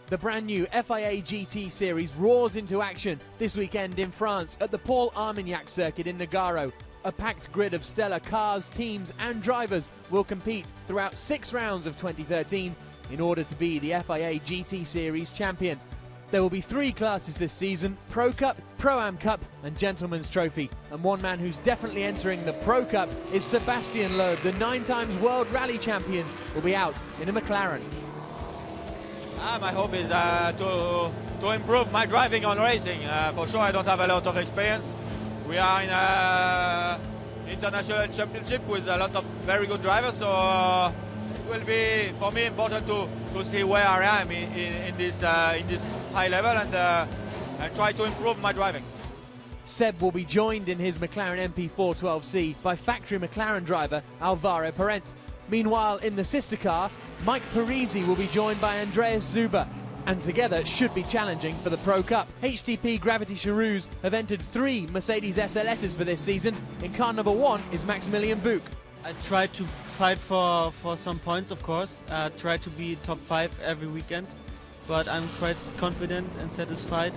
The brand new FIA GT series roars into action this weekend in France at the Paul Armagnac circuit in Nogaro. A packed grid of stellar cars, teams and drivers will compete throughout 6 rounds of 2013 in order to be the FIA GT series champion. There will be 3 classes this season: Pro Cup, Pro-Am Cup and Gentleman's Trophy. And one man who's definitely entering the Pro Cup is Sebastian Loeb. The 9-time World Rally Champion will be out in a McLaren. My hope is to improve my driving on racing. For sure I don't have a lot of experience. We are in an international championship with a lot of very good drivers, so it will be for me important to see where I am in this high level and try to improve my driving. Seb will be joined in his McLaren MP412C by factory McLaren driver Alvaro Parent. Meanwhile, in the sister car, Mike Parisi will be joined by Andreas Zuber, and together should be challenging for the Pro Cup. HTP Gravity Cheroux have entered 3 Mercedes SLSs for this season. In car number 1 is Maximilian Buch. I try to fight for some points, of course. I try to be top 5 every weekend, but I'm quite confident and satisfied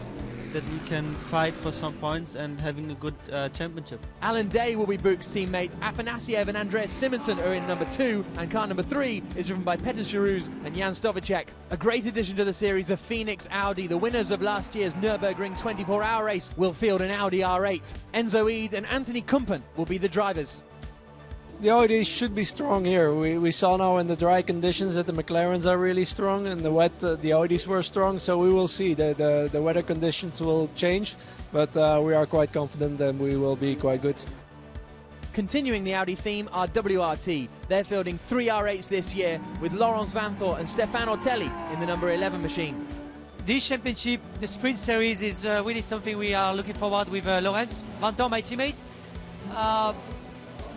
that we can fight for some points and having a good championship. Alan Day will be Buch's teammate. Afanasiev and Andreas Simonsen are in number 2, and car number 3 is driven by Petr Cherouz and Jan Stovacek. A great addition to the series of Phoenix Audi. The winners of last year's Nürburgring 24-hour race will field an Audi R8. Enzo Eid and Anthony Kumpen will be the drivers. The Audis should be strong here. We saw now in the dry conditions that the McLarens are really strong, and the wet, the Audis were strong, so we will see. The weather conditions will change, but we are quite confident that we will be quite good. Continuing the Audi theme are WRT. They're fielding 3 R8s this year with Laurence Vanthor and Stefano Telli in the number 11 machine. This championship, the sprint series, is really something we are looking forward with Laurence Vanthor, my teammate.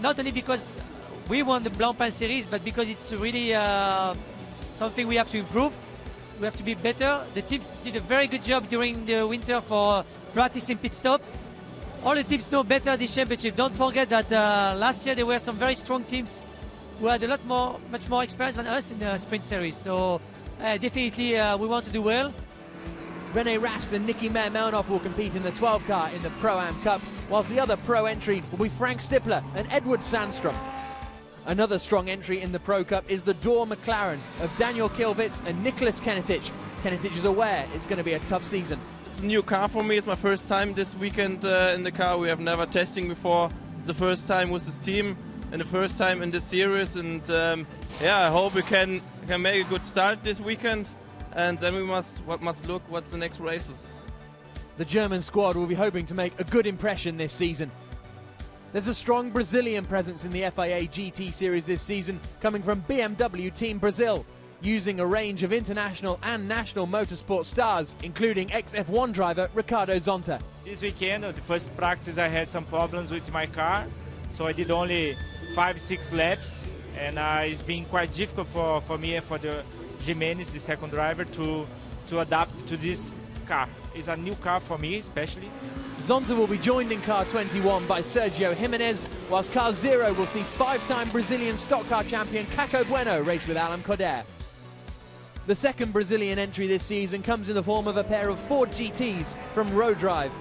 Not only because we won the Blancpain series, but because it's really something we have to improve. We have to be better. The teams did a very good job during the winter for practicing pit stop. All the teams know better this championship. Don't forget that last year there were some very strong teams who had much more experience than us in the sprint series. So definitely we want to do well. René Rast and Nicky Meyer-Melnoff will compete in the 12 car in the Pro-Am Cup, whilst the other pro entry will be Frank Stippler and Edward Sandstrom. Another strong entry in the Pro Cup is the Door McLaren of Daniel Kilvitz and Nicholas Kenetich. Kenetich is aware it's going to be a tough season. It's a new car for me. It's my first time this weekend in the car. We have never testing before. It's the first time with this team and the first time in this series, and I hope we can make a good start this weekend. And then we must look what's the next races. The German squad will be hoping to make a good impression this season. There's a strong Brazilian presence in the FIA GT series this season, coming from BMW Team Brazil, using a range of international and national motorsport stars, including ex-F1 driver Ricardo Zonta. This weekend, the first practice, I had some problems with my car, so I did only 5-6 laps, and it's been quite difficult for me and for the Jimenez, the second driver, to adapt to this car. It's a new car for me, especially. Zonta will be joined in car 21 by Sergio Jimenez, whilst car 0 will see 5-time Brazilian stock car champion Caco Bueno race with Alan Coder. The second Brazilian entry this season comes in the form of a pair of Ford GTs from Road Drive.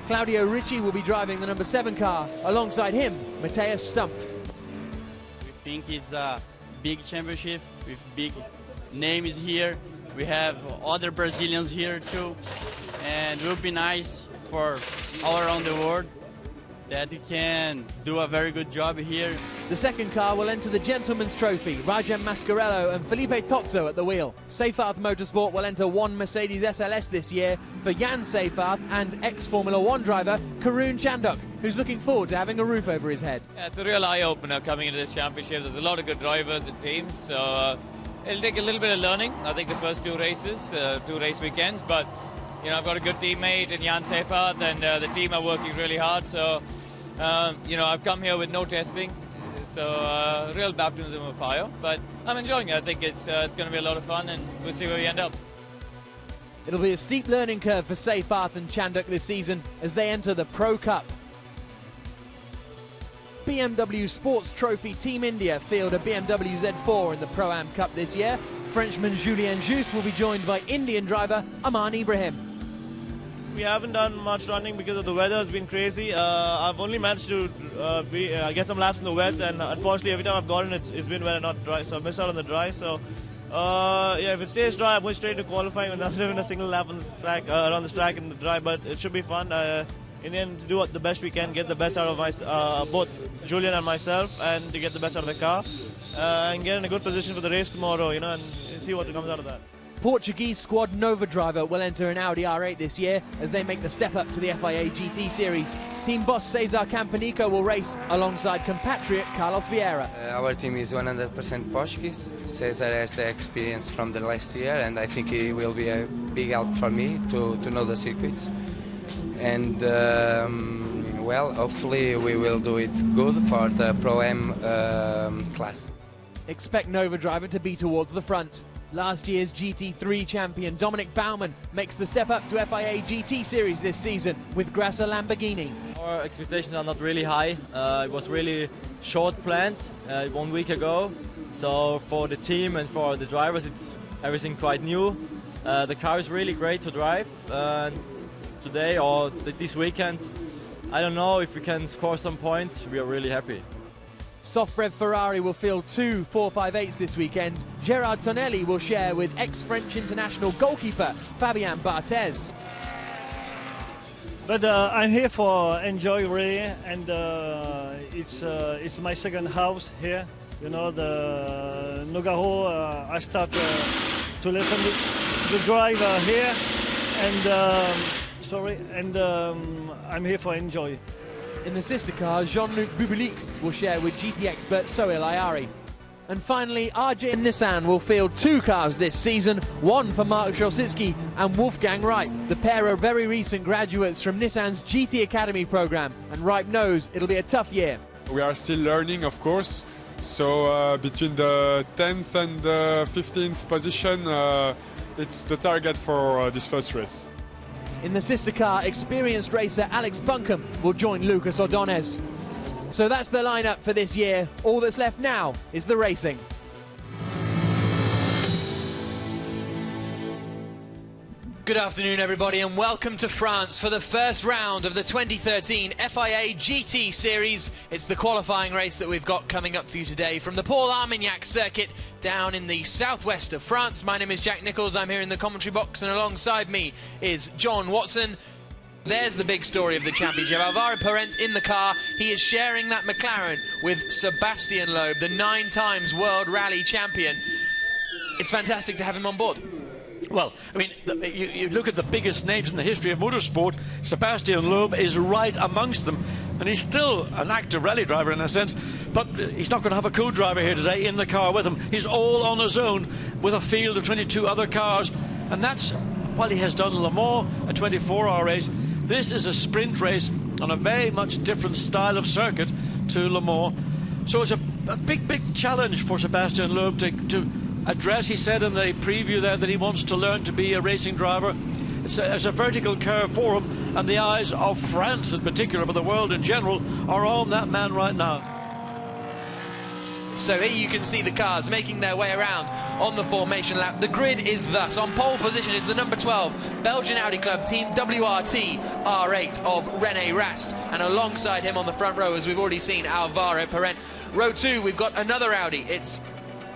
Claudio Ricci will be driving the number 7 car, alongside him, Matthias Stumpf. We think it's a big championship with big names here. We have other Brazilians here too, and it will be nice for all around the world that we can do a very good job here. The second car will enter the Gentleman's Trophy. Rajem Mascarello and Felipe Tozzo at the wheel. Seyfarth Motorsport will enter 1 Mercedes SLS this year for Jan Seyfarth and ex-Formula 1 driver Karun Chandok, who's looking forward to having a roof over his head. Yeah, it's a real eye-opener coming into this championship. There's a lot of good drivers and teams, so it'll take a little bit of learning. I think the first 2 races, 2 race weekends, but you know, I've got a good teammate in Jan Seyfarth, and the team are working really hard, so you know, I've come here with no testing, so real baptism of fire, but I'm enjoying it. I think it's going to be a lot of fun, and we'll see where we end up. It'll be a steep learning curve for Seyfarth and Chandok this season as they enter the Pro Cup. BMW Sports Trophy Team India field a BMW Z4 in the Pro-Am Cup this year. Frenchman Julien Juste will be joined by Indian driver Aman Ibrahim. We haven't done much running because of the weather has been crazy. I've only managed to get some laps in the wet, and unfortunately every time I've gotten it's been wet and not dry, so I've missed out on the dry. So yeah, if it stays dry, I'm going straight to qualifying without doing a single lap on this track, around this track in the dry, but it should be fun. In the end, to do the best we can, get the best out of both Julian and myself, and to get the best out of the car, and get in a good position for the race tomorrow, you know, and see what comes out of that. Portuguese squad Nova driver will enter an Audi R8 this year as they make the step up to the FIA GT series. Team boss Cesar Campanico will race alongside compatriot Carlos Vieira. Our team is 100% Portuguese. Cesar has the experience from the last year, and I think he will be a big help for me to know the circuits. And well, hopefully we will do it good for the Pro-Am class. Expect Nova driver to be towards the front. Last year's GT3 champion Dominic Baumann makes the step up to FIA GT series this season with Grasser Lamborghini. Our expectations are not really high. It was really short planned 1 week ago. So for the team and for the drivers, it's everything quite new. The car is really great to drive. Today or this weekend, I don't know if we can score some points. We are really happy. Soft Rev Ferrari will field 2 458s this weekend. Gerard Tonelli will share with ex-French international goalkeeper Fabien Barthez. But I'm here for enjoy really, and it's my second house here. You know, the Nogaro. I start to listen to the driver here, and I'm here for enjoy. In the sister car, Jean-Luc Bubulik will share with GT expert Sohail Ayari. And finally, RJ and Nissan will field 2 cars this season, one for Mark Szosicki and Wolfgang Reip. The pair are very recent graduates from Nissan's GT Academy program, and Reip knows it'll be a tough year. We are still learning, of course, so between the 10th and the 15th position, it's the target for this first race. In the sister car, experienced racer Alex Buncombe will join Lucas Ordonez. So that's the lineup for this year. All that's left now is the racing. Good afternoon, everybody, and welcome to France for the first round of the 2013 FIA GT Series. It's the qualifying race that we've got coming up for you today from the Paul Armagnac circuit down in the southwest of France. My name is Jack Nichols. I'm here in the commentary box, and alongside me is John Watson. There's the big story of the championship. Alvaro Parent in the car. He is sharing that McLaren with Sebastian Loeb, the 9 times World Rally champion. It's fantastic to have him on board. Well, I mean, you look at the biggest names in the history of motorsport, Sebastian Loeb is right amongst them, and he's still an active rally driver in a sense, but he's not going to have a co-driver here today in the car with him. He's all on his own with a field of 22 other cars, and that's while he has done Le Mans, a 24-hour race. This is a sprint race on a very much different style of circuit to Le Mans, so it's a big challenge for Sebastian Loeb to address. He said in the preview there that he wants to learn to be a racing driver. It's a vertical curve for him, and the eyes of France in particular, but the world in general, are on that man right now. So here you can see the cars making their way around on the formation lap. The grid is thus. On pole position is the number 12 Belgian Audi Club Team WRT R8 of René Rast, and alongside him on the front row, as we've already seen, Alvaro Parent. Row 2, we've got another Audi. It's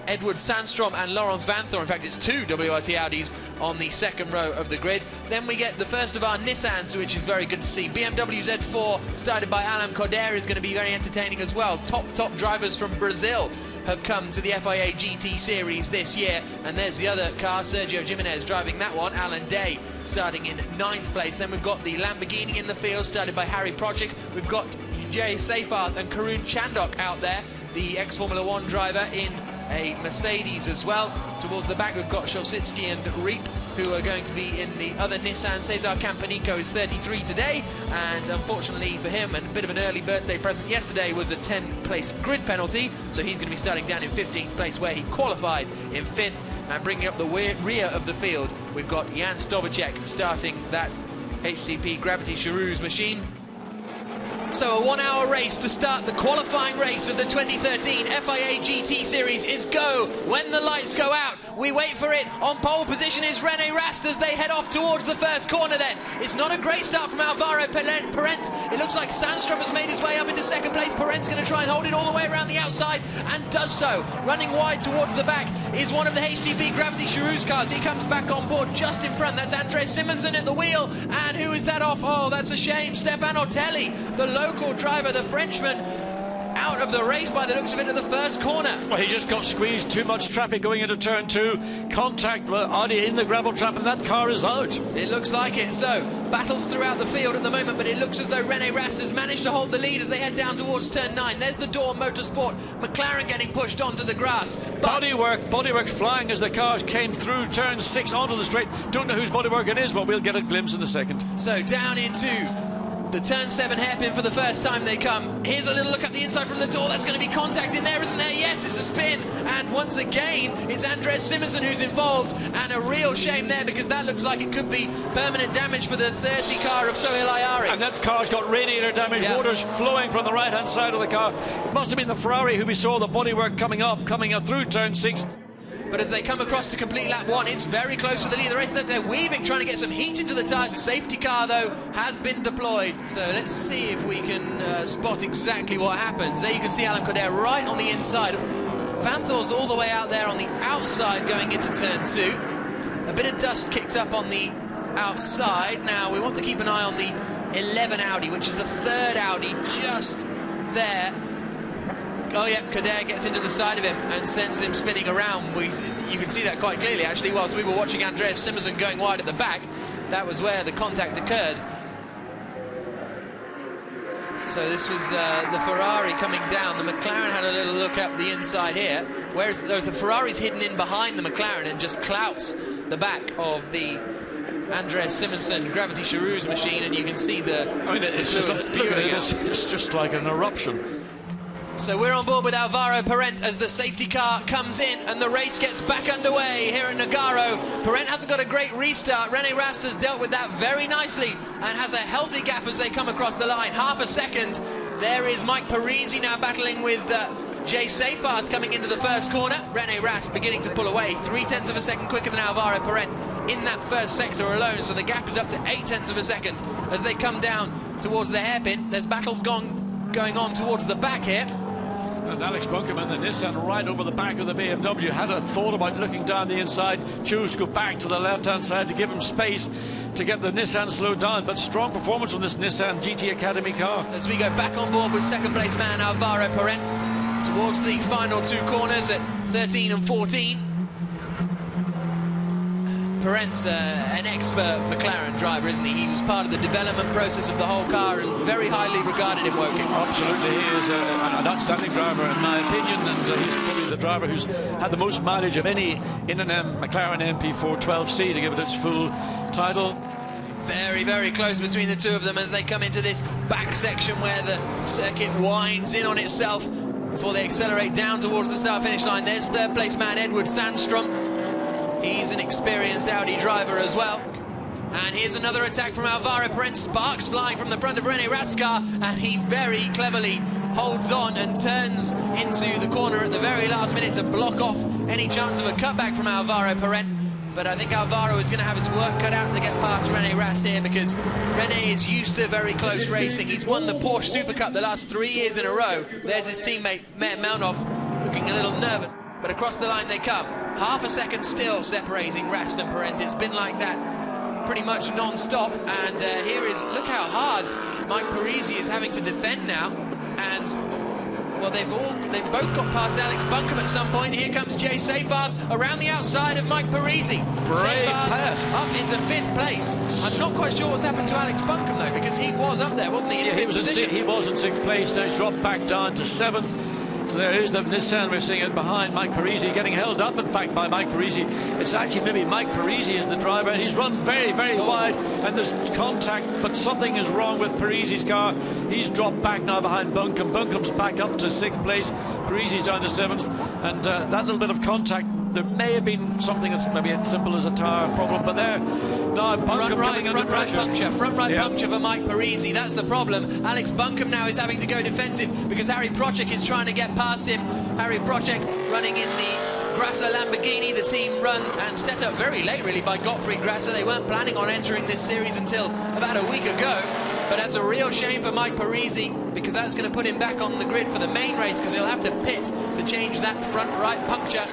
Edward Sandstrom and Laurence Vanthor. In fact, it's 2 WRT Audis on the second row of the grid. Then we get the first of our Nissans, which is very good to see. BMW Z4, started by Alain Cordair, is going to be very entertaining as well. Top drivers from Brazil have come to the FIA GT Series this year. And there's the other car, Sergio Jimenez driving that one. Alan Day starting in 9th place. Then we've got the Lamborghini in the field, started by Harry Projik. We've got Jay Seyfarth and Karun Chandok out there, the ex-Formula 1 driver in a Mercedes as well. Towards the back we've got Szosicki and Reip, who are going to be in the other Nissan. Cesar Campanico is 33 today, and unfortunately for him, and a bit of an early birthday present yesterday, was a 10th-place grid penalty, so he's going to be starting down in 15th place, where he qualified in 5th. And bringing up the rear of the field, we've got Jan Stovacek starting that HTP Gravity Charouz machine. So a 1 hour race to start the qualifying race of the 2013 FIA GT Series is go. When the lights go out, we wait for it. On pole position is René Rast as they head off towards the first corner then. It's not a great start from Alvaro Parent. It looks like Sandstrom has made his way up into second place. Parent's going to try and hold it all the way around the outside and does so. Running wide towards the back is one of the HTB Gravity Charouz cars. He comes back on board just in front. That's André Simonsen at the wheel. And who is that off? Oh, that's a shame. Stefano Telli, the local driver, the Frenchman, out of the race by the looks of it at the first corner. Well, he just got squeezed. Too much traffic going into turn 2. Contact with Audi in the gravel trap, and that car is out. It looks like it. So, battles throughout the field at the moment, but it looks as though René Rast has managed to hold the lead as they head down towards turn 9. There's the Dawn Motorsport. McLaren getting pushed onto the grass. Bodywork's flying as the cars came through turn 6 onto the straight. Don't know whose bodywork it is, but we'll get a glimpse in a second. So, down into the turn 7 hairpin for the first time they come. Here's a little look up the inside from the door. That's going to be contact in there, isn't there? Yes, it's a spin. And once again, it's André Simonsen who's involved. And a real shame there because that looks like it could be permanent damage for the 30 car of Sohail Ayari. And that car's got radiator damage. Yeah. Water's flowing from the right-hand side of the car. It must have been the Ferrari who we saw the bodywork coming up through turn 6. But as they come across to complete lap 1, it's very close to the lead of the race. They're weaving, trying to get some heat into the tyres. The safety car, though, has been deployed. So let's see if we can spot exactly what happens. There you can see Alan Coder right on the inside. Vanthor's all the way out there on the outside going into turn 2. A bit of dust kicked up on the outside. Now, we want to keep an eye on the 11 Audi, which is the third Audi just there. Oh yeah, Coder gets into the side of him and sends him spinning around. You can see that quite clearly actually whilst we were watching Andreas Simonsen going wide at the back. That was where the contact occurred. So this was the Ferrari coming down. The McLaren had a little look up the inside here, whereas the Ferrari's hidden in behind the McLaren and just clouts the back of the Andreas Simonsen Gravity Charouz machine, and you can see the... I mean, it's just like an eruption. So we're on board with Alvaro Parent as the safety car comes in and the race gets back underway here at Nogaro. Parent hasn't got a great restart. René Rast has dealt with that very nicely and has a healthy gap as they come across the line. Half a second. There is Mike Parisi now battling with Jay Seyfarth coming into the first corner. René Rast beginning to pull away. 0.3 of a second quicker than Alvaro Parent in that first sector alone. So the gap is up to 0.8 of a second as they come down towards the hairpin. There's battles going on towards the back here. And Alex Bunkerman, the Nissan, right over the back of the BMW, had a thought about looking down the inside, chose to go back to the left-hand side to give him space to get the Nissan slowed down. But strong performance from this Nissan GT Academy car. As we go back on board with second place man Alvaro Parent towards the final 2 corners at 13 and 14. Parent's an expert McLaren driver, isn't he? He was part of the development process of the whole car and very highly regarded in Woking. Absolutely, he is an outstanding driver in my opinion, and he's probably the driver who's had the most mileage of any in an McLaren MP4 12C to give it its full title. Very, very close between the two of them as they come into this back section where the circuit winds in on itself before they accelerate down towards the start-finish line. There's third place man Edward Sandstrom. He's an experienced Audi driver as well. And here's another attack from Alvaro Parent. Sparks flying from the front of René Rast's car, and he very cleverly holds on and turns into the corner at the very last minute to block off any chance of a cutback from Alvaro Parent. But I think Alvaro is going to have his work cut out to get past René Rast here because René is used to very close racing. He's won the Porsche Super Cup the last 3 years in a row. There's his teammate, Matt Malnoff, looking a little nervous. But across the line they come. Half a second still separating Rast and Parent. It's been like that pretty much non-stop. And here is, look how hard Mike Parisi is having to defend now. And, well, they've both got past Alex Bunkum at some point. Here comes Jay Seyfarth around the outside of Mike Parisi. Seyfarth up into 5th place. I'm not quite sure what's happened to Alex Bunkum, though, because he was up there, wasn't he? Yeah, he was in 6th place. Now he's dropped back down to 7th. So there is the Nissan, we're seeing it behind Mike Parisi, getting held up, in fact, by Mike Parisi. It's actually maybe Mike Parisi is the driver, and he's run very, very wide, and there's contact, but something is wrong with Parisi's car. He's dropped back now behind Bunkum. Bunkum's back up to 6th place. Parisi's down to 7th, and that little bit of contact There may have been something that's maybe as simple as a tyre problem, but there, now Buncombe coming under pressure. Front right puncture for Mike Parisi. That's the problem. Alex Buncombe now is having to go defensive because Harry Procek is trying to get past him. Harry Procek running in the Grasser Lamborghini. The team run and set up very late, really, by Gottfried Grasser. They weren't planning on entering this series until about a week ago. But that's a real shame for Mike Parisi, because that's going to put him back on the grid for the main race, because he'll have to pit to change that front right puncture.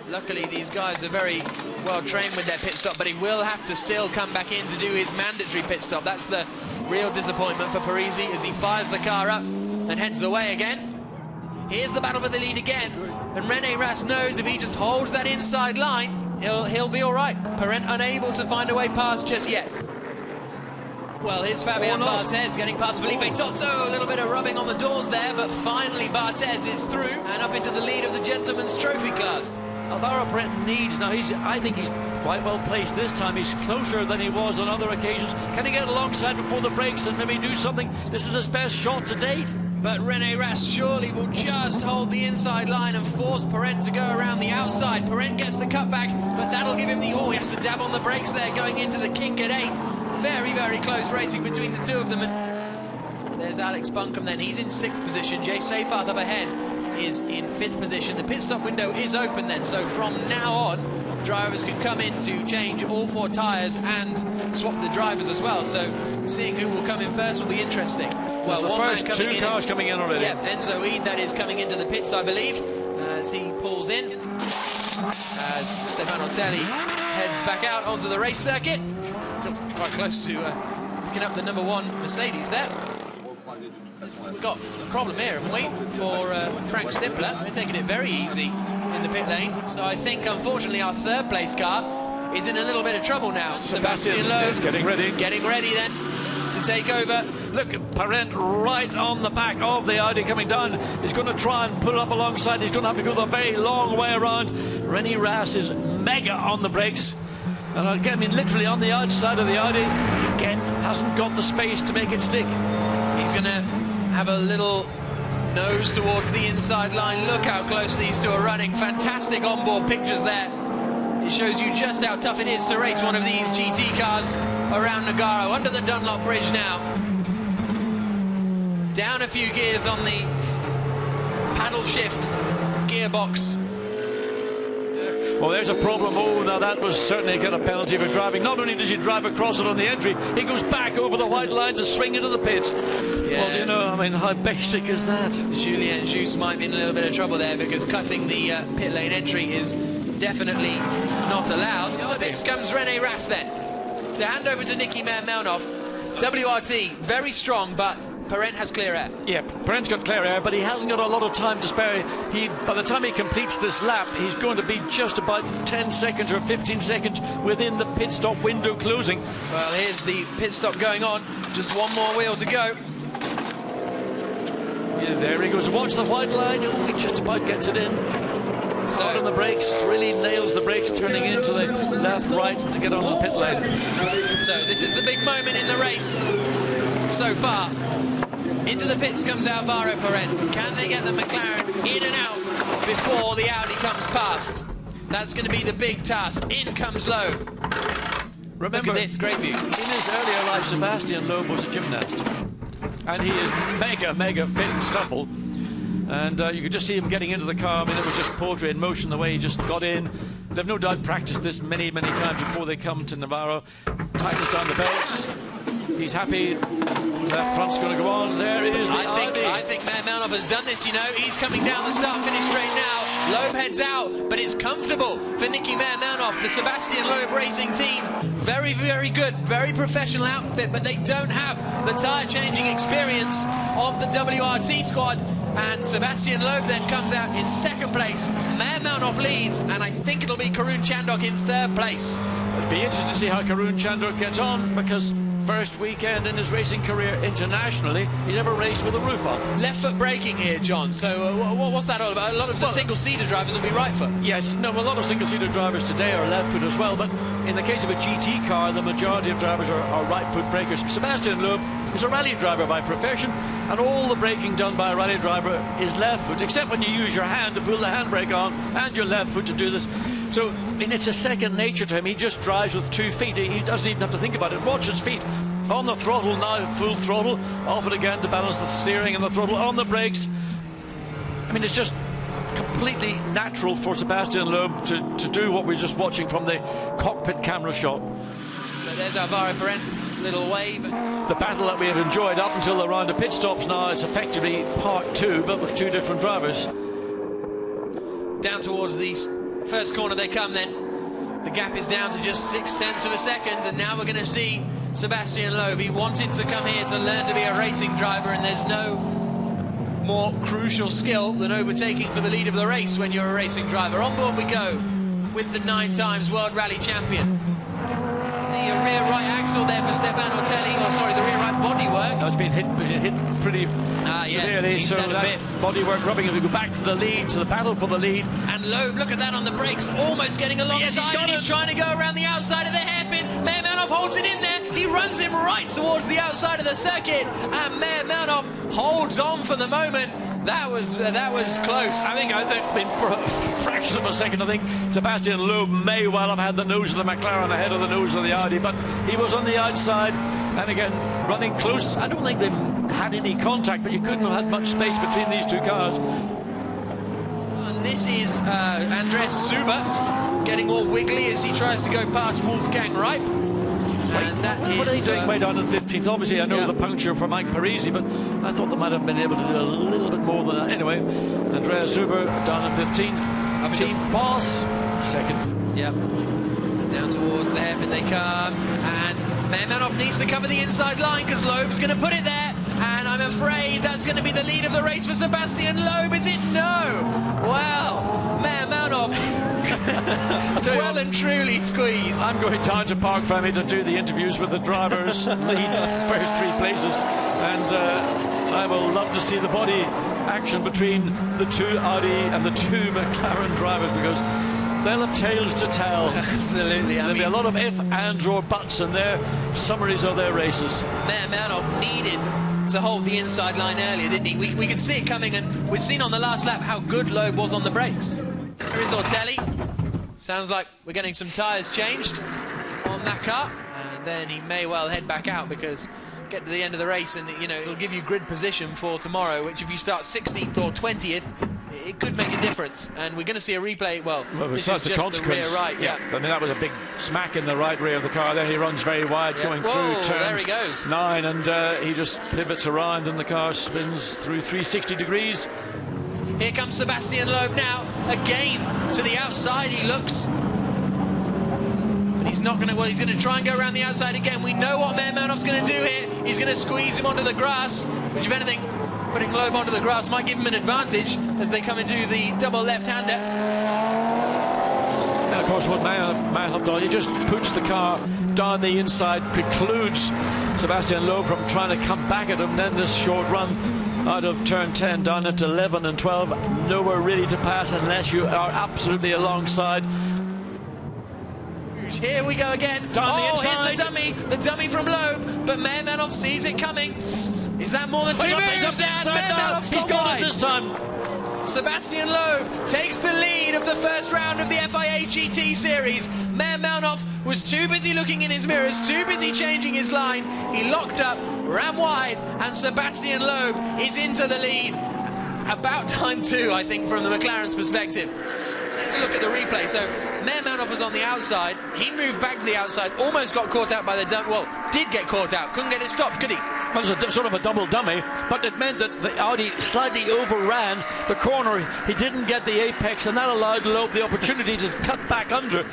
Luckily, these guys are very well trained with their pit stop, but he will have to still come back in to do his mandatory pit stop. That's the real disappointment for Parisi as he fires the car up and heads away again. Here's the battle for the lead again, and Rene Rast knows if he just holds that inside line, he'll be all right. Parent unable to find a way past just yet. Well, here's Fabian Barthez getting past Felipe Tozzo. A little bit of rubbing on the doors there, but finally Barthez is through and up into the lead of the Gentleman's Trophy class. Alvaro Parent needs, now I think he's quite well placed this time. He's closer than he was on other occasions. Can he get alongside before the brakes and maybe do something? This is his best shot to date. But Rene Rast surely will just hold the inside line and force Parent to go around the outside. Parent gets the cutback, but that'll give him the... Oh, he has to dab on the brakes there going into the kink at 8. Very, very close racing between the two of them. And there's Alex Buncombe then. He's in 6th position. Jay Seyfarth up ahead is in 5th position. The pit stop window is open then, so from now on, drivers can come in to change all 4 tyres and swap the drivers as well. So seeing who will come in first will be interesting. Well, the first 2 cars coming in already. Yep, Enzo Eid, that is coming into the pits, I believe, as he pulls in. As Stefano Telli heads back out onto the race circuit. Quite close to picking up the number 1 Mercedes there. We've got a problem here, haven't we, for Frank Stimpler. They're taking it very easy in the pit lane. So I think, unfortunately, our 3rd place car is in a little bit of trouble now. Sebastian Loeb is getting ready. Getting ready then to take over. Look, Parent right on the back of the Audi coming down. He's going to try and pull up alongside. He's going to have to go the very long way around. Rene Rast is mega on the brakes. And again, I mean, literally on the outside of the Audi, again, hasn't got the space to make it stick. He's going to have a little nose towards the inside line. Look how close these two are running. Fantastic onboard pictures there. It shows you just how tough it is to race one of these GT cars around Nogaro, under the Dunlop Bridge now. Down a few gears on the paddle shift gearbox. Well, there's a problem. Oh, now that was certainly got a penalty for driving. Not only does he drive across it on the entry, he goes back over the white line to swing into the pits. Yeah. Well, do you know, I mean, how basic is that? Julien Jousse might be in a little bit of trouble there, because cutting the pit lane entry is definitely not allowed. In the pits comes Rene Rast then, to hand over to Niki Melnov. WRT, very strong, but Parent has clear air. Yeah, Parent's got clear air, but he hasn't got a lot of time to spare. By the time he completes this lap, he's going to be just about 10 seconds or 15 seconds within the pit stop window closing. Well, here's the pit stop going on. Just one more wheel to go. Yeah, there he goes. Watch the white line. Oh, he just about gets it in. Hard on the brakes, really nails the brakes, turning into the left, right to get onto the pit lane. So this is the big moment in the race so far. Into the pits comes Alvaro Parent. Can they get the McLaren in and out before the Audi comes past? That's going to be the big task. In comes Loeb. Remember, look at this, great view. In his earlier life, Sebastian Loeb was a gymnast. And he is mega fit and supple. And you could just see him getting into the car. I mean, it was just poetry in motion, the way he just got in. They've no doubt practiced this many times before they come to Navarro. Tightens down the belts. He's happy. Left front's going to go on. There is the Audi. I think Melnov has done this, you know. He's coming down the start-finish straight now. Loeb heads out, but it's comfortable for Niki Melnov, the Sebastian Loeb Racing team. Very, very good, very professional outfit, but they don't have the tyre-changing experience of the WRT squad. And Sebastian Loeb then comes out in 2nd place. Melnov leads, and I think it'll be Karun Chandhok in 3rd place. It'll be interesting to see how Karun Chandhok gets on, because first weekend in his racing career internationally he's ever raced with a roof on. Left foot braking here, John. So what's that all about? A lot of the single-seater drivers will be right foot. Yes, no, a lot of single-seater drivers today are left foot as well, but in the case of a GT car, the majority of drivers are right foot brakers. Sebastian Loeb is a rally driver by profession. and all the braking done by a rally driver is left foot, except when you use your hand to pull the handbrake on and your left foot to do this. So, I mean, it's a second nature to him. He just drives with 2 feet. He doesn't even have to think about it. Watch his feet on the throttle now, full throttle, off it again to balance the steering and the throttle, on the brakes. I mean, it's just completely natural for Sebastian Loeb to do what we're just watching from the cockpit camera shot. So there's Alvaro Perrin, little wave. The battle that we have enjoyed up until the round of pit stops now, it's effectively part 2, but with 2 different drivers. Down towards the first corner they come then. The gap is down to just 0.6 of a second, and now we're going to see Sebastian Loeb. He wanted to come here to learn to be a racing driver, and there's no more crucial skill than overtaking for the lead of the race when you're a racing driver. On board we go with the 9 times World Rally champion. The rear right axle there for Stefano Ortelli, or sorry, the rear right bodywork. No, it's been hit pretty severely, yeah, so that's bodywork rubbing as we go back to the lead, to the battle for the lead. And Loeb, look at that on the brakes, almost getting alongside. Yes, he's trying to go around the outside of the hairpin. Mehrmanov holds it in there. He runs him right towards the outside of the circuit, and Mehrmanov holds on for the moment. That was close. I think for a fraction of a second, I think Sebastian Loeb may well have had the nose of the McLaren ahead of the nose of the Audi, but he was on the outside, and again, running close. I don't think they had any contact, but you couldn't have had much space between these 2 cars. And this is Andreas Zuber getting all wiggly as he tries to go past Wolfgang Reip. And that what are they doing way down in 15th? Obviously, I know the puncture for Mike Parisi, but I thought they might have been able to do a little bit more than that. Anyway, Andreas Zuber down in 15th. Team Boss, second. Yep. Down towards the hairpin they come, and Mehrmanov needs to cover the inside line because Loeb's going to put it there, and I'm afraid that's going to be the lead of the race for Sebastian Loeb, is it? No! Well, Mehrmanov well and truly squeezed. I'm going down to Park Fermi to do the interviews with the drivers, lead first 3 places, and I will love to see the body action between the 2 Audi and the 2 McLaren drivers, because they'll have tales to tell. Absolutely. There'll be a lot of if, ands or buts in their summaries of their races. Mehrmanov needed to hold the inside line earlier, didn't he? We could see it coming, and we've seen on the last lap how good Loeb was on the brakes. There is Ortelli. Sounds like we're getting some tyres changed on that car, and then he may well head back out, because get to the end of the race and, you know, it'll give you grid position for tomorrow, which if you start 16th or 20th, it could make a difference. And we're going to see a replay. Well, this is just the rear right. Yeah. I mean, that was a big smack in the right rear of the car. Then he runs very wide, going through turn there he goes. 9, and he just pivots around, and the car spins through 360 degrees. Here comes Sebastian Loeb now, again to the outside he looks. But he's not going to, well, he's going to try and go around the outside again. We know what Mehrmanov's going to do here. He's going to squeeze him onto the grass, which if anything, putting Loeb onto the grass might give him an advantage as they come and do the double left-hander. And of course what Mehrmanov does, he just puts the car down the inside, precludes Sebastian Loeb from trying to come back at him. Then this short run out of turn 10 down into 11 and 12, nowhere really to pass unless you are absolutely alongside. Here we go again. Down the inside. Here's the dummy from Loeb, but Mehrmanov sees it coming. Is that more than 2 moves? He's got it this time. Sebastian Loeb takes the lead of the first round of the FIA GT series. Mehrmanov was too busy looking in his mirrors, too busy changing his line. He locked up, ran wide, and Sebastian Loeb is into the lead. About time too, I think, from the McLaren's perspective. Let's look at the replay. So Mehrmanov was on the outside. He moved back to the outside, almost got caught out by the dummy. Well, did get caught out. Couldn't get it stopped, could he? Well, it was a sort of a double dummy, but it meant that the Audi slightly overran the corner. He didn't get the apex, and that allowed Loeb the opportunity to cut back under.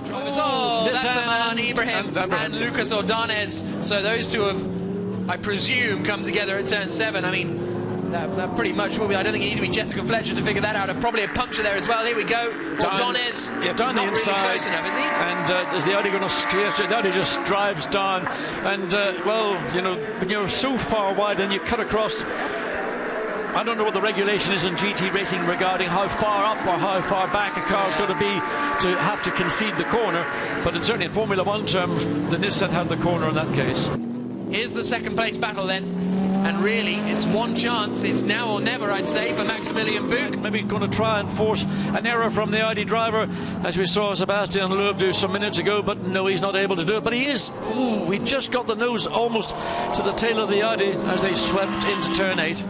Oh, that's Aman Ibrahim and Lucas Ordonez. So those two have, I presume, come together at turn 7. I mean, that pretty much will be. I don't think it needs to be Jessica Fletcher to figure that out. Probably a puncture there as well. Here we go. Ordonez. Yeah, down the inside. Really close enough, is he? And is the Audi going to? The Audi just drives down. And, well, you know, when you're so far wide and you cut across. I don't know what the regulation is in GT racing regarding how far up or how far back a car is going to be to have to concede the corner. But certainly in Formula 1 terms, the Nissan had the corner in that case. Here's the second place battle then. And really, it's one chance. It's now or never, I'd say, for Maximilian Buch. Maybe going to try and force an error from the Audi driver, as we saw Sebastian Loeb do some minutes ago, but no, he's not able to do it. But he is. Ooh, he just got the nose almost to the tail of the Audi as they swept into turn 8.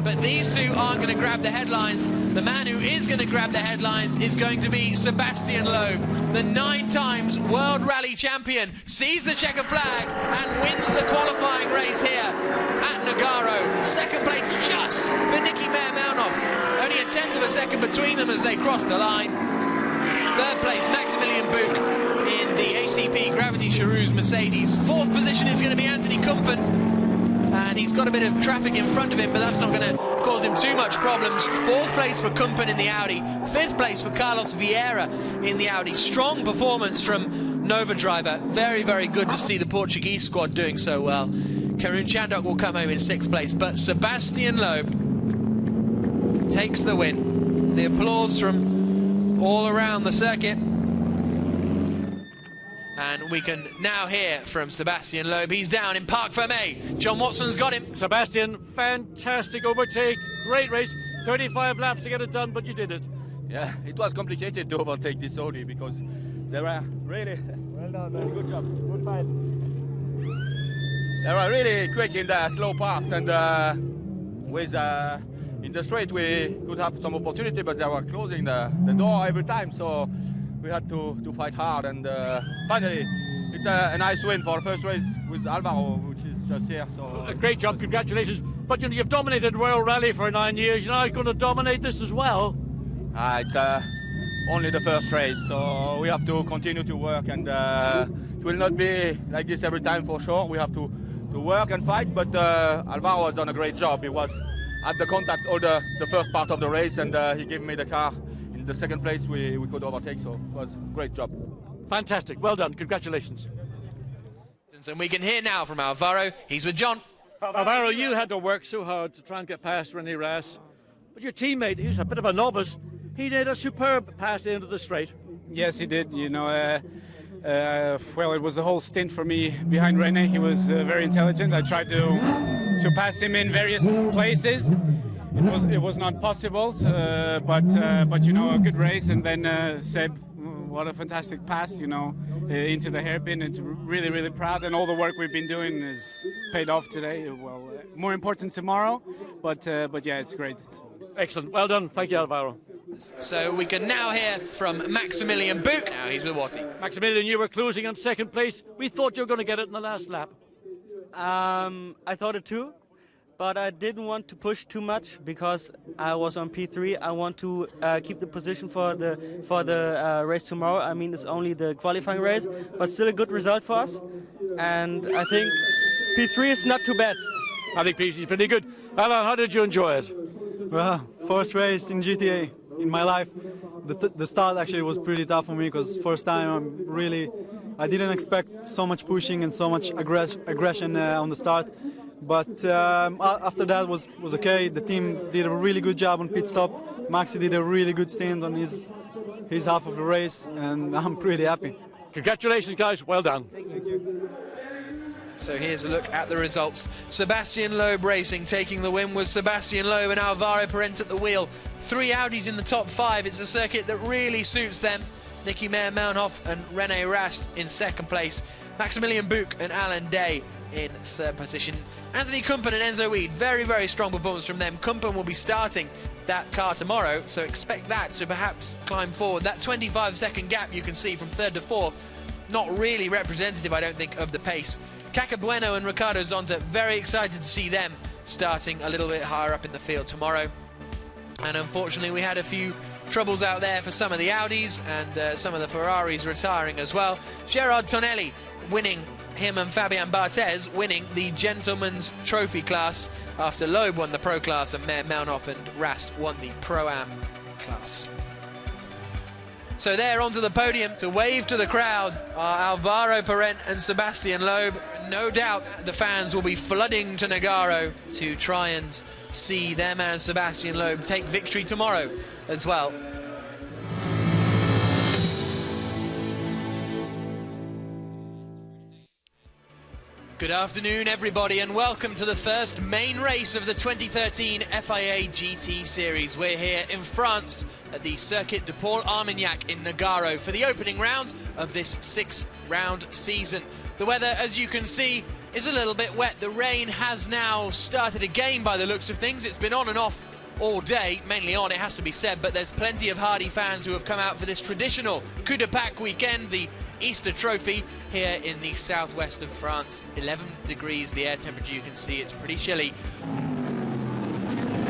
But these two aren't going to grab the headlines. The man who is going to grab the headlines is going to be Sebastian Loeb. The 9 times World Rally champion sees the checker flag and wins the qualifying race here at Nogaro. Second place just for Nicky Meyer-Melnoff. Only a tenth of a second between them as they cross the line. Third place, Maximilian Buch in the HTP Gravity Charouz Mercedes. Fourth position is going to be Anthony Kumpen. And he's got a bit of traffic in front of him, but that's not going to cause him too much problems. Fourth place for Kumpen in the Audi. Fifth place for Carlos Vieira in the Audi. Strong performance from Nova driver. Very, very good to see the Portuguese squad doing so well. Karun Chandok will come home in 6th place, but Sebastian Loeb takes the win. The applause from all around the circuit. And we can now hear from Sebastian Loeb. He's down in Parc Fermé. John Watson's got him. Sebastian, fantastic overtake. Great race. 35 laps to get it done, but you did it. Yeah, it was complicated to overtake this Audi because they were really... Well done, man. Good job. Good fight. They were really quick in the slow parts, and with in the straight we could have some opportunity, but they were closing the door every time, so we had to fight hard, and finally it's a nice win for the first race with Alvaro, which is just here. So a great job, congratulations. But you know, you've dominated World Rally for 9 years. You're now going to dominate this as well. It's only the first race, so we have to continue to work, and it will not be like this every time for sure. We have to work and fight, but Alvaro has done a great job. He was at the contact all the first part of the race, and he gave me the car. In the second place we could overtake, so it was a great job. Fantastic, well done, congratulations. And we can hear now from Alvaro. He's with John. Alvaro, you had to work so hard to try and get past René Rast, but your teammate, who's a bit of a novice, he made a superb pass into the straight. Yes, he did. You know, well, it was the whole stint for me behind René. He was very intelligent. I tried to pass him in various places. It was not possible, but you know, a good race, and then Seb, what a fantastic pass, you know, into the hairpin. And really, really proud, and all the work we've been doing is paid off today. Well, more important tomorrow, but yeah, it's great. Excellent, well done. Thank you, Alvaro. So we can now hear from Maximilian Buch. Now he's with Watty. Maximilian, you were closing on second place. We thought you were going to get it in the last lap. I thought it too, but I didn't want to push too much because I was on P3. I want to keep the position for the race tomorrow. I mean, it's only the qualifying race, but still a good result for us. And I think P3 is not too bad. I think P3 is pretty good. Alan, how did you enjoy it? Well, first race in GTA in my life. The start actually was pretty tough for me because first time I didn't expect so much pushing and so much aggression on the start. But after that was okay. The team did a really good job on pit stop. Maxi did a really good stint on his half of the race, and I'm pretty happy. Congratulations, guys. Well done. Thank you. So here's a look at the results. Sebastian Loeb Racing taking the win with Sebastian Loeb and Alvaro Parent at the wheel. 3 Audis in the top 5. It's a circuit that really suits them. Nicky Meyer-Melnhof and René Rast in second place. Maximilian Buch and Alan Day in third position. Anthony Kumpen and Enzo Weed, very, very strong performance from them. Kumpen will be starting that car tomorrow, so expect that to perhaps climb forward. That 25-second gap you can see from third to fourth, not really representative, I don't think, of the pace. Caca Bueno and Ricardo Zonta, very excited to see them starting a little bit higher up in the field tomorrow. And unfortunately, we had a few troubles out there for some of the Audis and some of the Ferraris retiring as well. Gerard Tonelli winning, him and Fabian Barthez winning the Gentleman's Trophy class after Loeb won the Pro class and Meyer-Melnhof and Rast won the Pro-Am class. So they're onto the podium to wave to the crowd are Alvaro Parent and Sebastian Loeb. No doubt the fans will be flooding to Nogaro to try and see their man Sebastian Loeb take victory tomorrow as well. Good afternoon, everybody, and welcome to the first main race of the 2013 FIA GT Series. We're here in France at the Circuit de Paul Armagnac in Nogaro for the opening round of this 6-round season. The weather, as you can see, is a little bit wet. The rain has now started again by the looks of things. It's been on and off all day, mainly on, it has to be said, but there's plenty of hardy fans who have come out for this traditional Coup de Pâques weekend, the Easter trophy, here in the southwest of France. 11 degrees, the air temperature, you can see it's pretty chilly.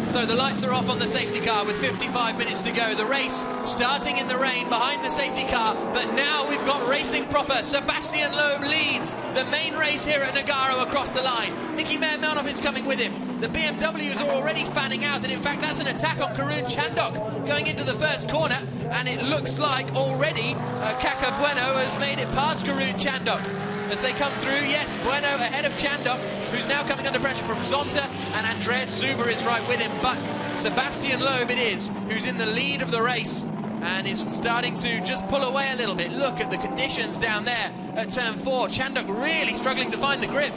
So the lights are off on the safety car with 55 minutes to go. The race starting in the rain behind the safety car, but now we've got racing proper. Sébastien Loeb leads the main race here at Nogaro across the line. Niki Meyer-Melnhof is coming with him. The BMWs are already fanning out, and in fact that's an attack on Karun Chandhok going into the first corner, and it looks like already Kaka Bueno has made it past Karun Chandhok. As they come through, yes, Bueno ahead of Chandhok, who's now coming under pressure from Zonta, and Andreas Zuber is right with him, but Sébastien Loeb it is who's in the lead of the race and is starting to just pull away a little bit. Look at the conditions down there at turn 4. Chandhok really struggling to find the grip.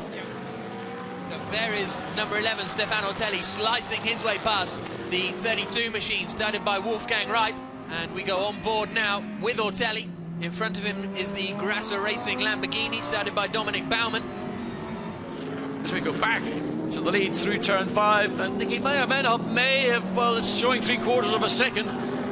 There is number 11, Stefano Ortelli, slicing his way past the 32 machine, started by Wolfgang Reip, and we go on board now with Ortelli. In front of him is the Grasser Racing Lamborghini, started by Dominic Baumann. As we go back to the lead through turn 5, and Niki Meyer-Melnhof may have, well, it's showing 3/4 of a second.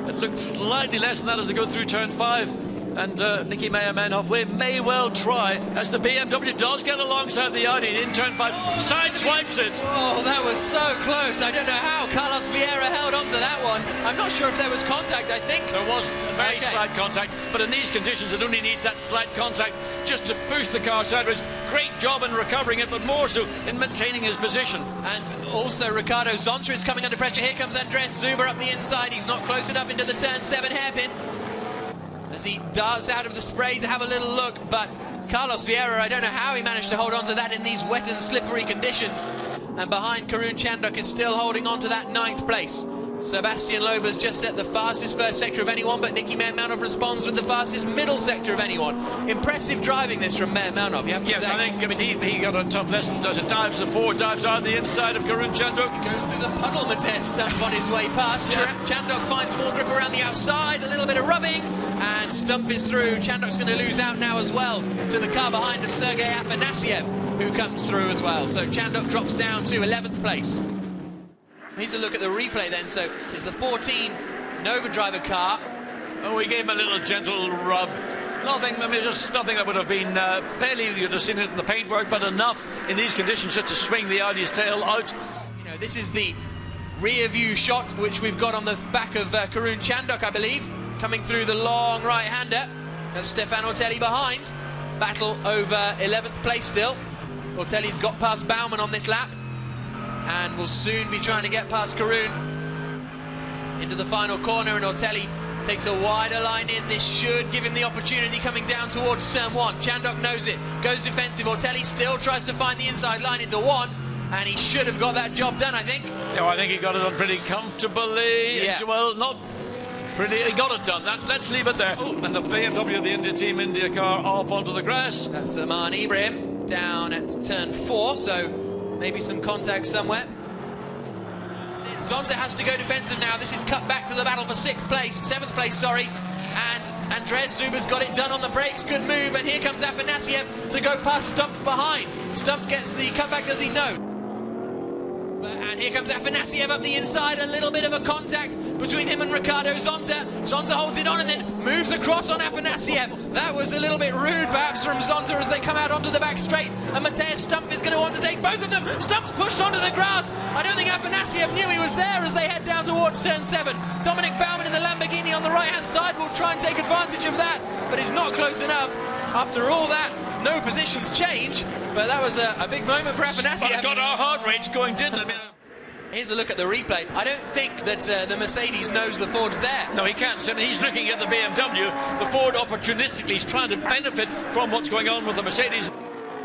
It looked slightly less than that as they go through turn 5. And Niki Meyer-Melnhof may well try, as the BMW does get alongside the Audi in turn 5, sideswipes it. Oh, that was so close. I don't know how Carlos Vieira held on to that one. I'm not sure if there was contact, I think. There was very slight contact, but in these conditions it only needs that slight contact just to push the car sideways. Great job in recovering it, but more so in maintaining his position. And also Ricardo Zonta is coming under pressure. Here comes Andreas Zuber up the inside. He's not close enough into the turn 7 hairpin as he darts out of the spray to have a little look, but Carlos Vieira, I don't know how he managed to hold on to that in these wet and slippery conditions. And behind, Karun Chandhok is still holding on to that 9th place. Sébastien Loeb has just set the fastest first sector of anyone, but Niki Meyer-Melnhof responds with the fastest middle sector of anyone. Impressive driving this from Meyer-Melnhof, you have to say. Yes, I think, I mean, he got a tough lesson, does it? Dives the 4, dives out the inside of Karun Chandhok. Goes through the puddle, Matej Stumpf on his way past. Chandhok finds more grip around the outside, a little bit of rubbing, and Stumpf is through. Chandhok's going to lose out now as well to the car behind of Sergei Afanasiev, who comes through as well. So Chandhok drops down to 11th place. Here's a look at the replay then. So it's the 14 Nova driver car. Oh, he gave him a little gentle rub. Nothing, I mean, just something that would have been barely, you'd have seen it in the paintwork, but enough in these conditions just to swing the Audi's tail out. You know, this is the rear view shot which we've got on the back of Karun Chandhok, I believe, coming through the long right-hander. That's Stefano Ortelli behind. Battle over 11th place still. Ortelli's got past Baumann on this lap, and will soon be trying to get past Karun into the final corner, and Ortelli takes a wider line in. This should give him the opportunity coming down towards turn 1. Chandhok knows it, goes defensive. Ortelli still tries to find the inside line into 1, and he should have got that job done, I think. No, I think he got it done pretty comfortably. Yeah. Well, not pretty, he got it done. Let's leave it there. Oh, and the BMW, the India Team India car, off onto the grass. That's Aman Ibrahim down at turn 4, so maybe some contact somewhere. Zonta has to go defensive now. This is cut back to the battle for 7th place, sorry. And Andreas Zuber's got it done on the brakes. Good move. And here comes Afanasiev to go past Stumpf behind. Stumpf gets the cutback, does he? No. And here comes Afanasiev up the inside. A little bit of a contact between him and Ricardo Zonta. Zonta holds it on and then moves across on Afanasiev. That was a little bit rude, perhaps, from Zonta as they come out onto the back straight. And Matej Stumpf is going to want to take both of them. Stumpf's pushed onto the grass. I don't think Afanasiev knew he was there as they head down towards turn 7. Dominic Baumann in the Lamborghini on the right-hand side will try and take advantage of that, but he's not close enough. After all that, no positions change, but that was a big moment for Afanasiev. But it got our heart rate going, didn't it? Here's a look at the replay. I don't think that the Mercedes knows the Ford's there. No, he can't. So he's looking at the BMW. The Ford opportunistically is trying to benefit from what's going on with the Mercedes.